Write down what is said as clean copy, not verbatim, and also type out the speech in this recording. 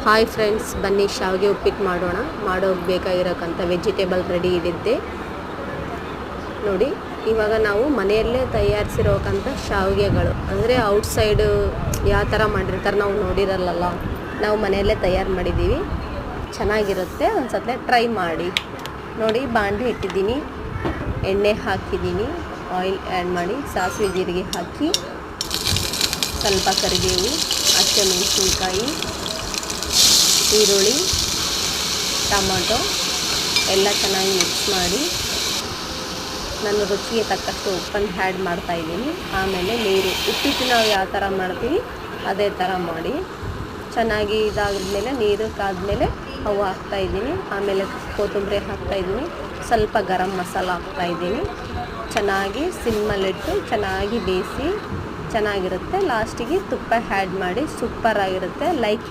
Hi friends, ಬನ್ನಿ ಶಾವಿಗೆ ಉಪ್ಪಿಟ್ಟು ಮಾಡೋಣ. ಮಾಡೋಕೆ ಬೇಕಾಗಿರೋಕ್ಕಂಥ ವೆಜಿಟೇಬಲ್ ರೆಡಿ ಇಡಿದ್ದೆ ನೋಡಿ. ಇವಾಗ ನಾವು ಮನೆಯಲ್ಲೇ ತಯಾರಿಸಿರೋಕ್ಕಂಥ ಶಾವಿಗೆಗಳು, ಅಂದರೆ ಔಟ್ಸೈಡು ಯಾವ ಥರ ಮಾಡಿರ್ತಾರೆ ನಾವು ನೋಡಿರಲ್ಲ, ನಾವು ಮನೆಯಲ್ಲೇ ತಯಾರು ಮಾಡಿದ್ದೀವಿ. ಚೆನ್ನಾಗಿರುತ್ತೆ, ಒಂದು ಸಲ ಟ್ರೈ ಮಾಡಿ ನೋಡಿ. ಬಾಣಲೆ ಇಟ್ಟಿದ್ದೀನಿ, ಎಣ್ಣೆ ಹಾಕಿದ್ದೀನಿ, ಆಯಿಲ್ ಆ್ಯಡ್ ಮಾಡಿ ಸಾಸಿವೆ ಜೀರಿಗೆ ಹಾಕಿ, ಸ್ವಲ್ಪ ಕರಿಬೇವು, ಹಸಿಮೆಣಸಿನ್ಕಾಯಿ, ಈರುಳ್ಳಿ, ಟೊಮಟೊ ಎಲ್ಲ ಚೆನ್ನಾಗಿ ಮಿಕ್ಸ್ ಮಾಡಿ, ನಾನು ರುಚಿಗೆ ತಕ್ಕಷ್ಟು ಉಪ್ಪನ್ನು ಆ್ಯಡ್ ಮಾಡ್ತಾಯಿದ್ದೀನಿ. ಆಮೇಲೆ ನೀರು, ಉಪ್ಪಿಟ್ಟು ನಾವು ಯಾವ ಥರ ಮಾಡ್ತೀವಿ ಅದೇ ಥರ ಮಾಡಿ ಚೆನ್ನಾಗಿ ಇದಾದ್ಮೇಲೆ, ನೀರು ಕಾದ್ಮೇಲೆ ಅವು ಹಾಕ್ತಾಯಿದ್ದೀನಿ. ಆಮೇಲೆ ಕೊತ್ತಂಬರಿ ಹಾಕ್ತಾಯಿದ್ದೀನಿ, ಸ್ವಲ್ಪ ಗರಂ ಮಸಾಲ ಹಾಕ್ತಾಯಿದ್ದೀನಿ. ಚೆನ್ನಾಗಿ ಸಿಮ್ಮಲ್ಲಿಟ್ಟು ಚೆನ್ನಾಗಿ ಬೇಯಿಸಿ ಚೆನ್ನಾಗಿರುತ್ತೆ. ಲಾಸ್ಟಿಗೆ ತುಪ್ಪ ಆ್ಯಡ್ ಮಾಡಿ ಸೂಪರಾಗಿರುತ್ತೆ. ಲೈಕ್